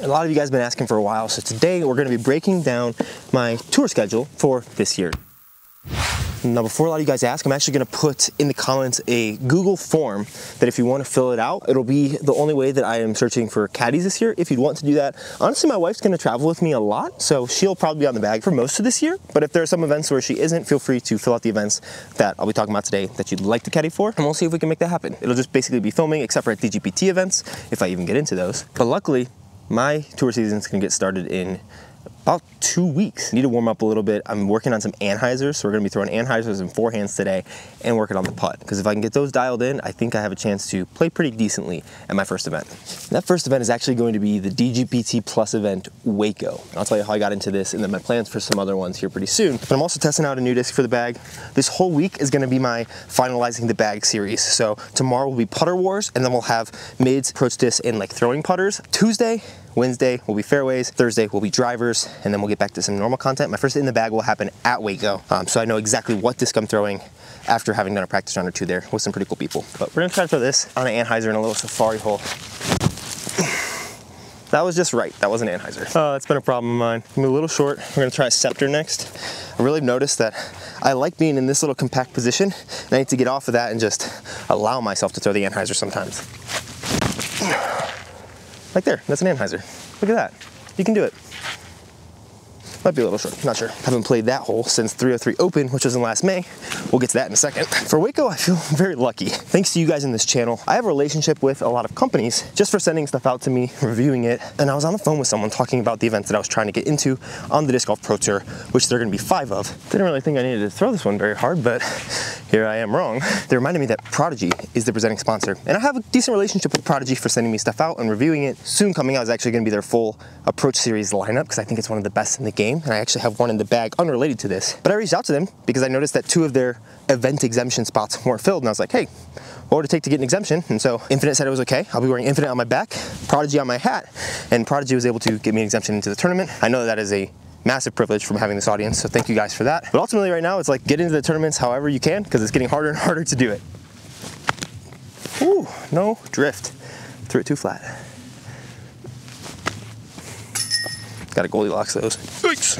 A lot of you guys have been asking for a while, so today we're going to be breaking down my tour schedule for this year. Now, before a lot of you guys ask, I'm actually going to put in the comments a Google form that if you want to fill it out, it'll be the only way that I am searching for caddies this year. If you'd want to do that, honestly, my wife's going to travel with me a lot, so she'll probably be on the bag for most of this year. But if there are some events where she isn't, feel free to fill out the events that I'll be talking about today that you'd like to caddy for, and we'll see if we can make that happen. It'll just basically be filming, except for at DGPT events, if I even get into those. But luckily, my tour season is going to get started in about 2 weeks. Need to warm up a little bit. I'm working on some anhysers, so we're gonna be throwing anhysers and forehands today and working on the putt. Because if I can get those dialed in, I think I have a chance to play pretty decently at my first event. And that first event is actually going to be the DGPT Plus event, Waco. I'll tell you how I got into this and then my plans for some other ones here pretty soon. But I'm also testing out a new disc for the bag. This whole week is gonna be my finalizing the bag series. So tomorrow will be putter wars, and then we'll have mids, approach discs, and like throwing putters. Tuesday, Wednesday will be fairways, Thursday will be drivers, and then we'll get back to some normal content. My first in the bag will happen at Waco, so I know exactly what disc I'm throwing after having done a practice round or two there with some pretty cool people. But we're gonna try to throw this on an anhyzer in a little safari hole. That was just right, that was an anhyzer. Oh, that's been a problem of mine. I'm a little short. We're gonna try a scepter next. I really noticed that I like being in this little compact position, and I need to get off of that and just allow myself to throw the anhyzer sometimes. Like there, that's an anhyzer. Look at that, you can do it. Might be a little short, not sure. Haven't played that hole since 303 Open, which was in last May. We'll get to that in a second. For Waco, I feel very lucky. Thanks to you guys in this channel, I have a relationship with a lot of companies just for sending stuff out to me, reviewing it. And I was on the phone with someone talking about the events that I was trying to get into on the Disc Golf Pro Tour, which there are gonna be 5 of. Didn't really think I needed to throw this one very hard, but here I am wrong. They reminded me that Prodigy is the presenting sponsor. And I have a decent relationship with Prodigy for sending me stuff out and reviewing it. Soon coming out is actually gonna be their full Approach Series lineup, because I think it's one of the best in the game. And I actually have one in the bag unrelated to this. But I reached out to them because I noticed that 2 of their event exemption spots weren't filled. And I was like, hey, what would it take to get an exemption? And so Infinite said it was okay. I'll be wearing Infinite on my back, Prodigy on my hat, and Prodigy was able to get me an exemption into the tournament. I know that is a massive privilege from having this audience, so thank you guys for that. But ultimately right now, it's like get into the tournaments however you can, because it's getting harder and harder to do it. Ooh, no drift. Threw it too flat. Gotta Goldilocks those. Yikes.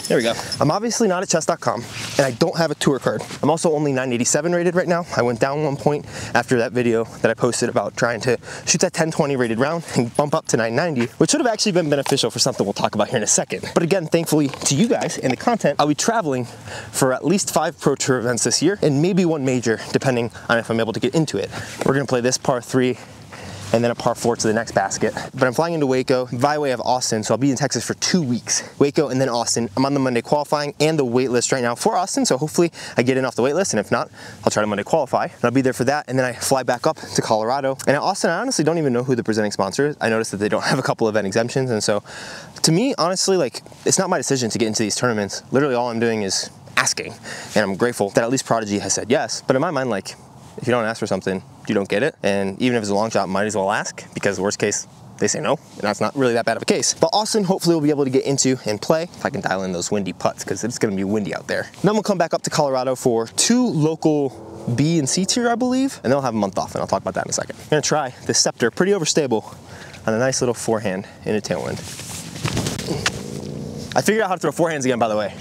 There we go. I'm obviously not at chess.com, and I don't have a tour card. I'm also only 987 rated right now. I went down 1 point after that video that I posted about trying to shoot that 1020 rated round and bump up to 990, which would have actually been beneficial for something we'll talk about here in a second. But again, thankfully to you guys and the content, I'll be traveling for at least 5 Pro Tour events this year, and maybe 1 major, depending on if I'm able to get into it. We're gonna play this par 3, and then a par 4 to the next basket. But I'm flying into Waco by way of Austin, so I'll be in Texas for 2 weeks. Waco and then Austin. I'm on the Monday qualifying and the wait list right now for Austin, so hopefully I get in off the wait list, and if not, I'll try to Monday qualify. And I'll be there for that, and then I fly back up to Colorado. And at Austin, I honestly don't even know who the presenting sponsor is. I noticed that they don't have a couple event exemptions, and so to me, honestly, like, it's not my decision to get into these tournaments. Literally all I'm doing is asking, and I'm grateful that at least Prodigy has said yes. But in my mind, like, if you don't ask for something, you don't get it. And even if it's a long shot, might as well ask, because worst case, they say no, and that's not really that bad of a case. But Austin, hopefully we'll be able to get into and play if I can dial in those windy putts, because it's gonna be windy out there. Then we'll come back up to Colorado for 2 local B and C tier, I believe, and they'll have a month off, and I'll talk about that in a second. I'm gonna try the Scepter, pretty overstable, on a nice little forehand in a tailwind. I figured out how to throw forehands again, by the way.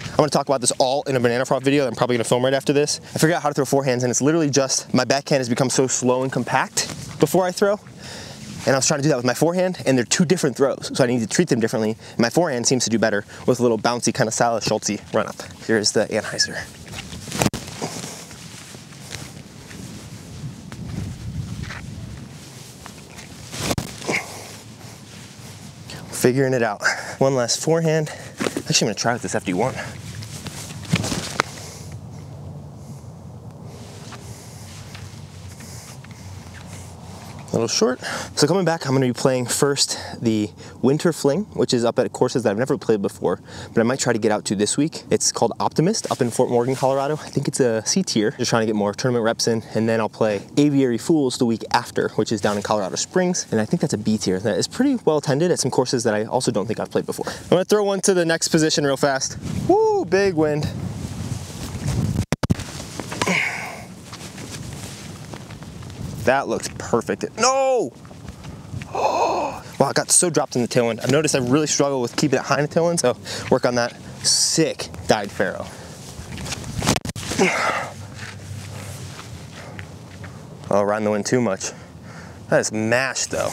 I'm gonna talk about this all in a Banana Frog video that I'm probably gonna film right after this. I figured out how to throw forehands, and it's literally just my backhand has become so slow and compact before I throw. And I was trying to do that with my forehand, and they're 2 different throws, so I need to treat them differently. And my forehand seems to do better with a little bouncy kind of Silas Schultzy run up. Here's the anhyzer. Figuring it out. 1 last forehand. Actually, I'm gonna try with this FD1. A little short. So coming back, I'm gonna be playing first the Winter Fling, which is up at courses that I've never played before, but I might try to get out to this week. It's called Optimist up in Fort Morgan, Colorado. I think it's a C tier, just trying to get more tournament reps in. And then I'll play Aviary Fools the week after, which is down in Colorado Springs. And I think that's a B tier. That is pretty well attended at some courses that I also don't think I've played before. I'm gonna throw one to the next position real fast. Woo, big wind. That looks perfect. No! Oh, wow, I got so dropped in the tailwind. I've noticed I really struggle with keeping it high in the tailwind, so work on that. Sick dyed faro. Oh, riding the wind too much. That is mashed though.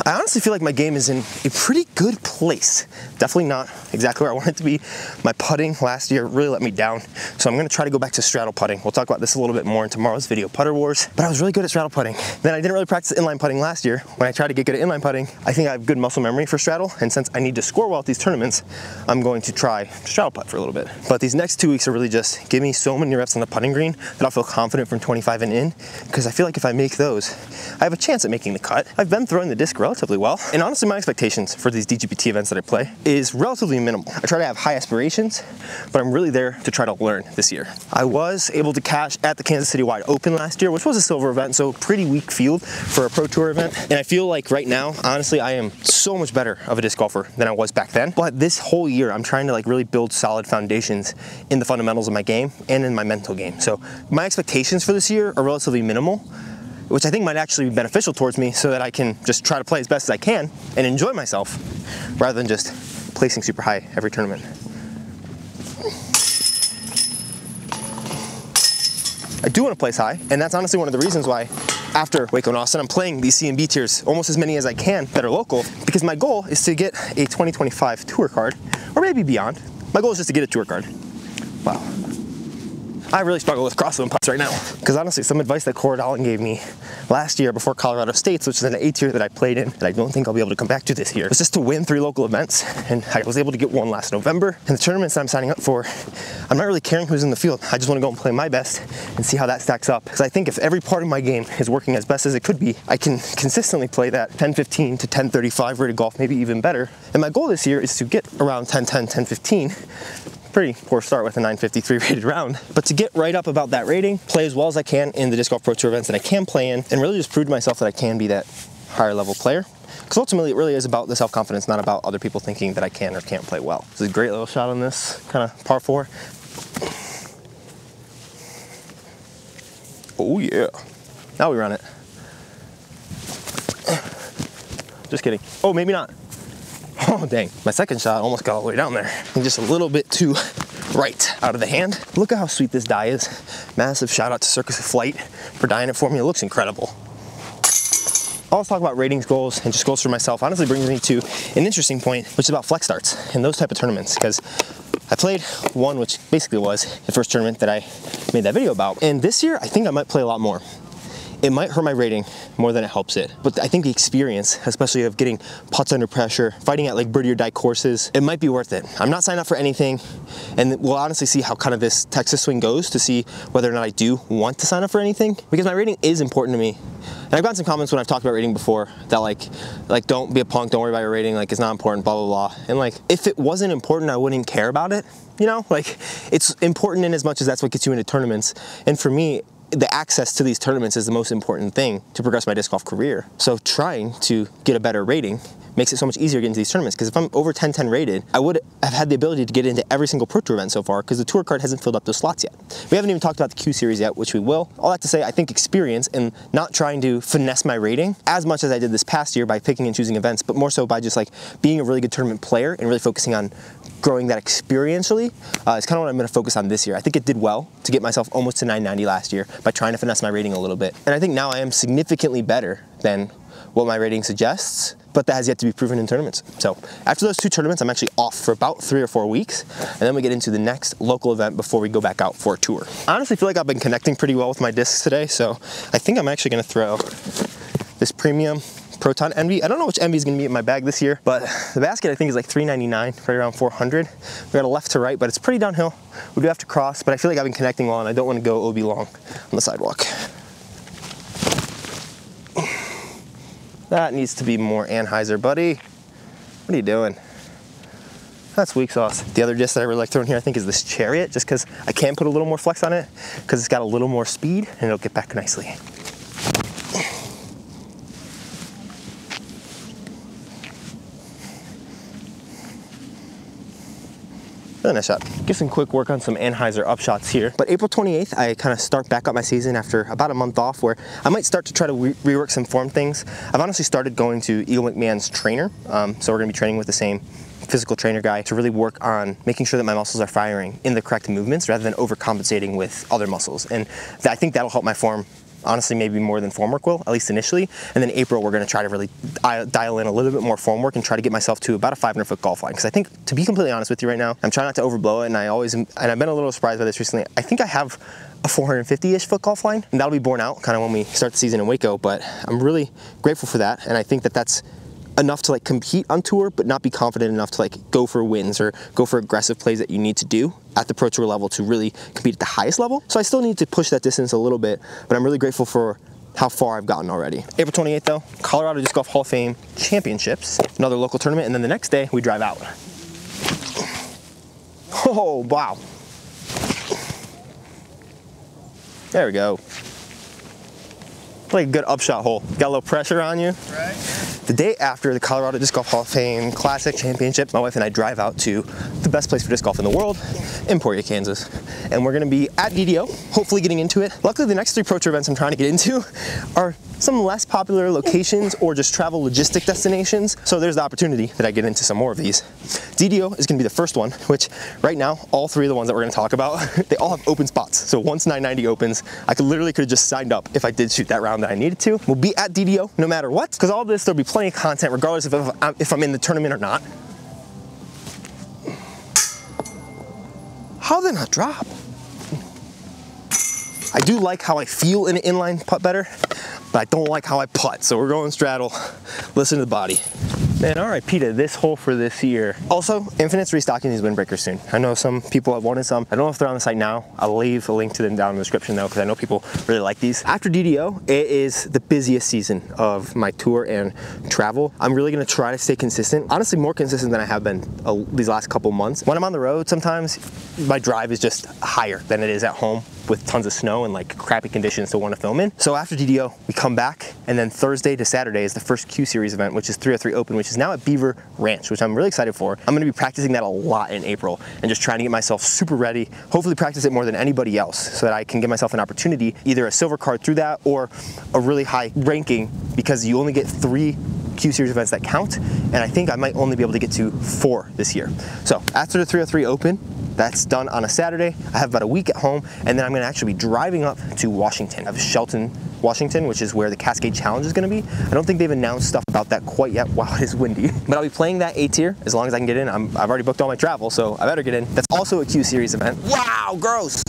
I honestly feel like my game is in a pretty good place. Definitely not exactly where I want it to be. My putting last year really let me down, so I'm gonna try to go back to straddle putting. We'll talk about this a little bit more in tomorrow's video, Putter Wars, but I was really good at straddle putting. Then I didn't really practice inline putting last year. When I tried to get good at inline putting, I think I have good muscle memory for straddle, and since I need to score well at these tournaments, I'm going to try straddle putt for a little bit. But these next 2 weeks are really just give me so many reps on the putting green that I'll feel confident from 25 and in, because I feel like if I make those, I have a chance at making the cut. I've been throwing the disc relatively well, and honestly my expectations for these DGPT events that I play is relatively minimal. I try to have high aspirations, but I'm really there to try to learn this year. I was able to cash at the Kansas City Wide Open last year, which was a silver event, so pretty weak field for a Pro Tour event, and I feel like right now, honestly, I am so much better of a disc golfer than I was back then. But this whole year, I'm trying to like really build solid foundations in the fundamentals of my game and in my mental game. So my expectations for this year are relatively minimal, which I think might actually be beneficial towards me so that I can just try to play as best as I can and enjoy myself rather than just placing super high every tournament. I do want to place high, and that's honestly one of the reasons why after Waco and Austin, I'm playing these C&B tiers, almost as many as I can that are local, because my goal is to get a 2025 tour card, or maybe beyond. My goal is just to get a tour card. Wow. I really struggle with crosswind putts right now, because honestly, some advice that Corey Dolan gave me last year before Colorado States, which is an A tier that I played in, that I don't think I'll be able to come back to this year, was just to win 3 local events, and I was able to get 1 last November. And the tournaments that I'm signing up for, I'm not really caring who's in the field. I just want to go and play my best and see how that stacks up, because I think if every part of my game is working as best as it could be, I can consistently play that 10-15 to 10-35 rated golf, maybe even better. And my goal this year is to get around 10-10, 10-15. Pretty poor start with a 953 rated round, but to get right up about that rating, play as well as I can in the Disc Golf Pro Tour events that I can play in, and really just prove to myself that I can be that higher level player. Because ultimately it really is about the self-confidence, not about other people thinking that I can or can't play well. This is a great little shot on this kind of par 4. Oh yeah. Now we run it. Just kidding. Oh, maybe not. Oh dang, my second shot almost got all the way down there. And just a little bit too right out of the hand. Look at how sweet this die is. Massive shout out to Circus of Flight for dyeing it for me. It looks incredible. I'll talk about ratings goals and just goals for myself. Honestly brings me to an interesting point, which is about flex starts and those type of tournaments, because I played one, which basically was the first tournament that I made that video about. And this year, I think I might play a lot more. It might hurt my rating more than it helps it. But I think the experience, especially of getting putts under pressure, fighting at like birdie or die courses, it might be worth it. I'm not signed up for anything, and we'll honestly see how kind of this Texas swing goes to see whether or not I do want to sign up for anything, because my rating is important to me. And I've gotten some comments when I've talked about rating before that like don't be a punk, don't worry about your rating, like it's not important, blah, blah, blah. And like, if it wasn't important, I wouldn't care about it. You know, like it's important in as much as that's what gets you into tournaments. And for me, the access to these tournaments is the most important thing to progress my disc golf career. So trying to get a better rating makes it so much easier getting to these tournaments, because if I'm over 10-10 rated, I would have had the ability to get into every single Pro Tour event so far, because the tour card hasn't filled up those slots yet. We haven't even talked about the Q Series yet, which we will. All that to say, I think experience and not trying to finesse my rating as much as I did this past year by picking and choosing events, but more so by just like being a really good tournament player and really focusing on growing that experientially is kind of what I'm going to focus on this year. I think it did well to get myself almost to 990 last year by trying to finesse my rating a little bit. And I think now I am significantly better than what my rating suggests, but that has yet to be proven in tournaments. So after those 2 tournaments, I'm actually off for about 3 or 4 weeks, and then we get into the next local event before we go back out for a tour. I honestly feel like I've been connecting pretty well with my discs today, so I think I'm actually going to throw this premium Proton Envy. I don't know which Envy is going to be in my bag this year, but the basket I think is like $399, right around 400. We got a left to right, but it's pretty downhill. We do have to cross, but I feel like I've been connecting well, and I don't want to go OB long on the sidewalk. That needs to be more Anheuser, buddy. What are you doing? That's weak sauce. The other disc that I really like throwing here, I think, is this Chariot, just because I can put a little more flex on it, because it's got a little more speed, and it'll get back nicely. Really nice shot. Give some quick work on some Anheuser upshots here. But April 28th, I kind of start back up my season after about a month off, where I might start to try to rework some form things. I've honestly started going to Eagle McMahon's trainer, so we're gonna be training with the same physical trainer guy to really work on making sure that my muscles are firing in the correct movements rather than overcompensating with other muscles. And I think that'll help my form, honestly, maybe more than form work will, at least initially. And then April, we're gonna try to really dial in a little bit more form work and try to get myself to about a 500-foot golf line. Because I think, to be completely honest with you right now, I'm trying not to overblow it, and I've been a little surprised by this recently. I think I have a 450-ish foot golf line, and that'll be borne out kind of when we start the season in Waco, but I'm really grateful for that, and I think that that's enough to like compete on tour, but not be confident enough to like go for wins or go for aggressive plays that you need to do at the Pro Tour level to really compete at the highest level. So I still need to push that distance a little bit, but I'm really grateful for how far I've gotten already. April 28th though, Colorado Disc Golf Hall of Fame Championships, another local tournament, and then the next day we drive out. Oh, wow. There we go. Like a good upshot hole. Got a little pressure on you. Right. The day after the Colorado Disc Golf Hall of Fame Classic Championship, my wife and I drive out to the best place for disc golf in the world, Emporia, Kansas. And we're gonna be at DDO, hopefully getting into it. Luckily, the next 3 Pro Tour events I'm trying to get into are some less popular locations or just travel logistic destinations. So there's the opportunity that I get into some more of these. DDO is gonna be the first one, which right now, all 3 of the ones that we're gonna talk about, they all have open spots. So once 990 opens, I could have just signed up if I did shoot that round that I needed to. We'll be at DDO no matter what, because all this, there'll be plenty of content regardless if I'm in the tournament or not. How did not drop? I do like how I feel in an inline putt better, but I don't like how I putt. So we're going straddle, listen to the body. Man, RIP to this hole for this year. Also, Infinite's restocking these windbreakers soon. I know some people have wanted some. I don't know if they're on the site now. I'll leave a link to them down in the description though, because I know people really like these. After DDO, it is the busiest season of my tour and travel. I'm really gonna try to stay consistent. Honestly, more consistent than I have been these last couple months. When I'm on the road, sometimes my drive is just higher than it is at home with tons of snow and like crappy conditions to want to film in. So after DDO, we come back, and then Thursday to Saturday is the first Q Series event, which is 303 Open, which is now at Beaver Ranch, which I'm really excited for. I'm gonna be practicing that a lot in April and just trying to get myself super ready, hopefully practice it more than anybody else so that I can give myself an opportunity, either a silver card through that or a really high ranking, because you only get 3 Q Series events that count, and I think I might only be able to get to 4 this year. So after the 303 Open, that's done on a Saturday. I have about a week at home, and then I'm gonna actually be driving up to Washington. I have Shelton, Washington, which is where the Cascade Challenge is gonna be. I don't think they've announced stuff about that quite yet. Wow, it is windy. But I'll be playing that A tier as long as I can get in. I've already booked all my travel, so I better get in. That's also a Q Series event. Wow, gross.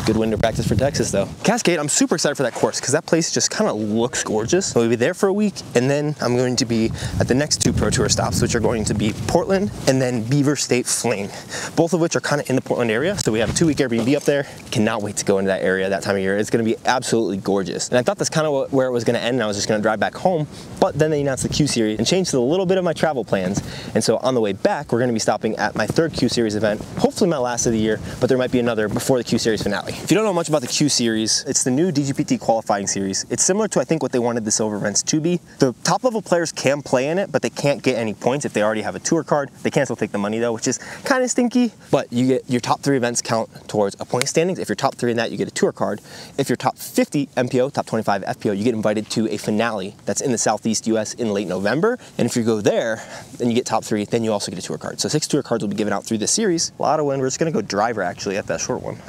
Good winter practice for Texas though. Cascade, I'm super excited for that course because that place just kind of looks gorgeous. So we'll be there for a week, and then I'm going to be at the next 2 Pro Tour stops, which are going to be Portland and then Beaver State Fling, both of which are kind of in the Portland area. So we have a 2-week Airbnb up there. Cannot wait to go into that area that time of year. It's going to be absolutely gorgeous. And I thought that's kind of where it was going to end, and I was just going to drive back home. But then they announced the Q Series and changed a little bit of my travel plans. And so on the way back, we're going to be stopping at my 3rd Q Series event, hopefully my last of the year, but there might be another before the Q Series finale. If you don't know much about the Q Series, it's the new DGPT qualifying series. It's similar to, I think, what they wanted the silver events to be. The top level players can play in it, but they can't get any points if they already have a tour card. They can still take the money though, which is kind of stinky, but you get your top 3 events count towards a point standings. If you're top 3 in that, you get a tour card. If you're top 50 MPO, top 25 FPO, you get invited to a finale that's in the Southeast US in late November. And if you go there, then you get top 3, then you also get a tour card. So 6 tour cards will be given out through this series. A lot of wind. We're just gonna go driver actually at that short one,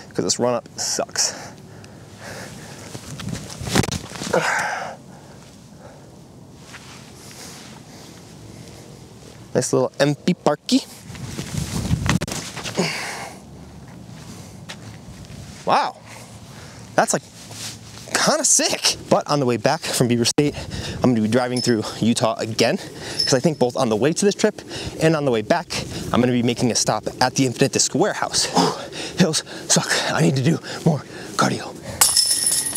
because this run up sucks. Nice little empty parky. Wow, that's like kind of sick. But on the way back from Beaver State, I'm going to be driving through Utah again, because I think both on the way to this trip and on the way back, I'm going to be making a stop at the Infinite Disc Warehouse. Whew, hills suck. I need to do more cardio.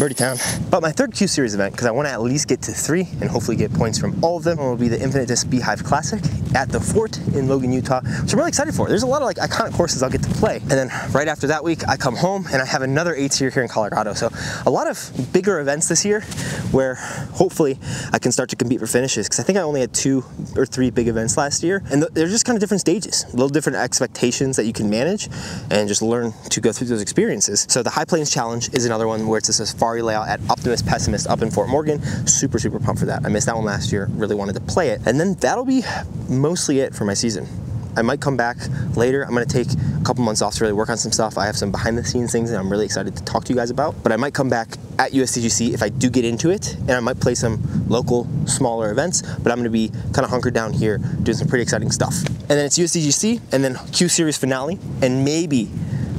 Birdie town. But my third Q Series event, because I want to at least get to 3 and hopefully get points from all of them, will be the Infinite Disc Beehive Classic at the Fort in Logan, Utah, which I'm really excited for. There's a lot of like iconic courses I'll get to play. And then right after that week, I come home and I have another 8-seer here in Colorado. So a lot of bigger events this year where hopefully I can start to compete for finishes, because I think I only had 2 or 3 big events last year, and they're just kind of different stages, little different expectations that you can manage and just learn to go through those experiences. So the High Plains Challenge is another one where it's a safari layout at Optimist Pessimist up in Fort Morgan. Super pumped for that. I missed that one last year, really wanted to play it. And then that'll be mostly it for my season. I might come back later. I'm gonna take a couple months off to really work on some stuff. I have some behind the scenes things that I'm really excited to talk to you guys about, but I might come back at USDGC if I do get into it, and I might play some local, smaller events, but I'm gonna be kind of hunkered down here doing some pretty exciting stuff. And then it's USDGC, and then Q Series finale, and maybe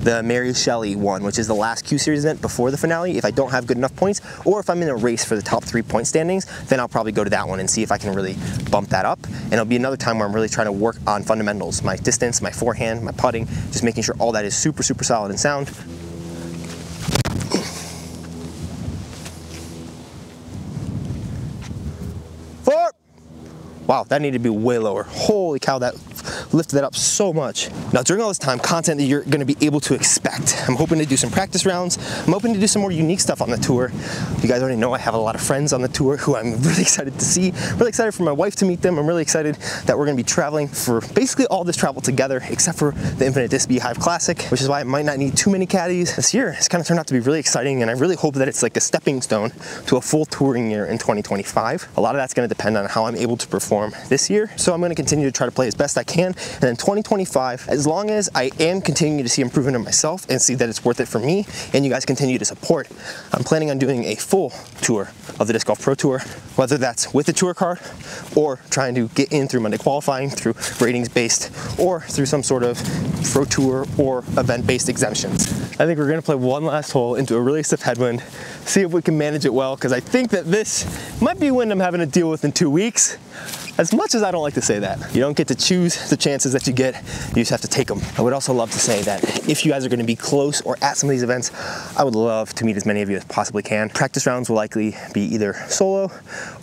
the Mary Shelley one, which is the last Q Series event before the finale, if I don't have good enough points, or if I'm in a race for the top 3 point standings, then I'll probably go to that one and see if I can really bump that up. And it'll be another time where I'm really trying to work on fundamentals, my distance, my forehand, my putting, just making sure all that is super solid and sound. Wow, that needed to be way lower. Holy cow, that lifted that up so much. Now, during all this time, content that you're gonna be able to expect. I'm hoping to do some practice rounds. I'm hoping to do some more unique stuff on the tour. You guys already know I have a lot of friends on the tour who I'm really excited to see. Really excited for my wife to meet them. I'm really excited that we're gonna be traveling for basically all this travel together, except for the Infinite Disc Beehive Classic, which is why I might not need too many caddies. This year has kind of turned out to be really exciting, and I really hope that it's like a stepping stone to a full touring year in 2025. A lot of that's gonna depend on how I'm able to perform this year. So I'm gonna continue to try to play as best I can. And then 2025, as long as I am continuing to see improvement in myself and see that it's worth it for me, and you guys continue to support, I'm planning on doing a full tour of the Disc Golf Pro Tour, whether that's with a tour card or trying to get in through Monday qualifying, through ratings based, or through some sort of Pro Tour or event based exemptions. I think we're gonna play one last hole into a really stiff headwind, see if we can manage it well, because I think that this might be wind I'm having to deal with in 2 weeks. As much as I don't like to say that, you don't get to choose the chances that you get, you just have to take them. I would also love to say that if you guys are gonna be close or at some of these events, I would love to meet as many of you as possibly can. Practice rounds will likely be either solo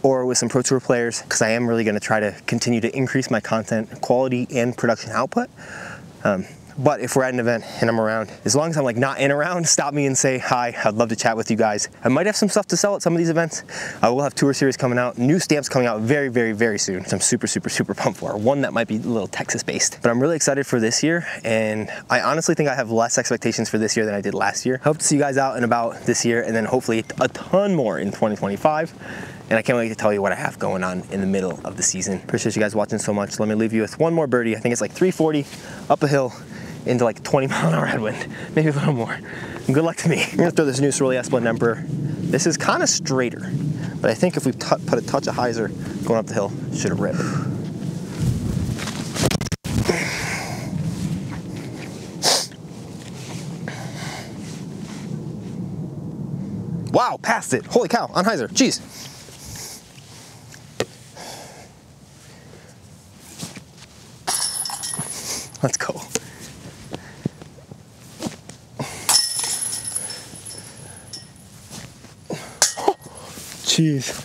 or with some Pro Tour players, because I am really gonna try to continue to increase my content quality and production output. But if we're at an event and I'm around, as long as I'm like not in around, stop me and say hi. I'd love to chat with you guys. I might have some stuff to sell at some of these events. I will have tour series coming out, new stamps coming out very soon. So I'm super pumped for. One that might be a little Texas based. But I'm really excited for this year, and I honestly think I have less expectations for this year than I did last year. Hope to see you guys out and about this year, and then hopefully a ton more in 2025. And I can't wait to tell you what I have going on in the middle of the season. Appreciate you guys watching so much. Let me leave you with one more birdie. I think it's like 340 up a hill into like 20-mile-an-hour headwind, maybe a little more. Good luck to me. I'm gonna throw this new Sorelli Esplanade Emperor. This is kind of straighter, but I think if we put a touch of hyzer going up the hill, it should have ripped. Wow, passed it. Holy cow, on hyzer, jeez. Let's go. Jeez.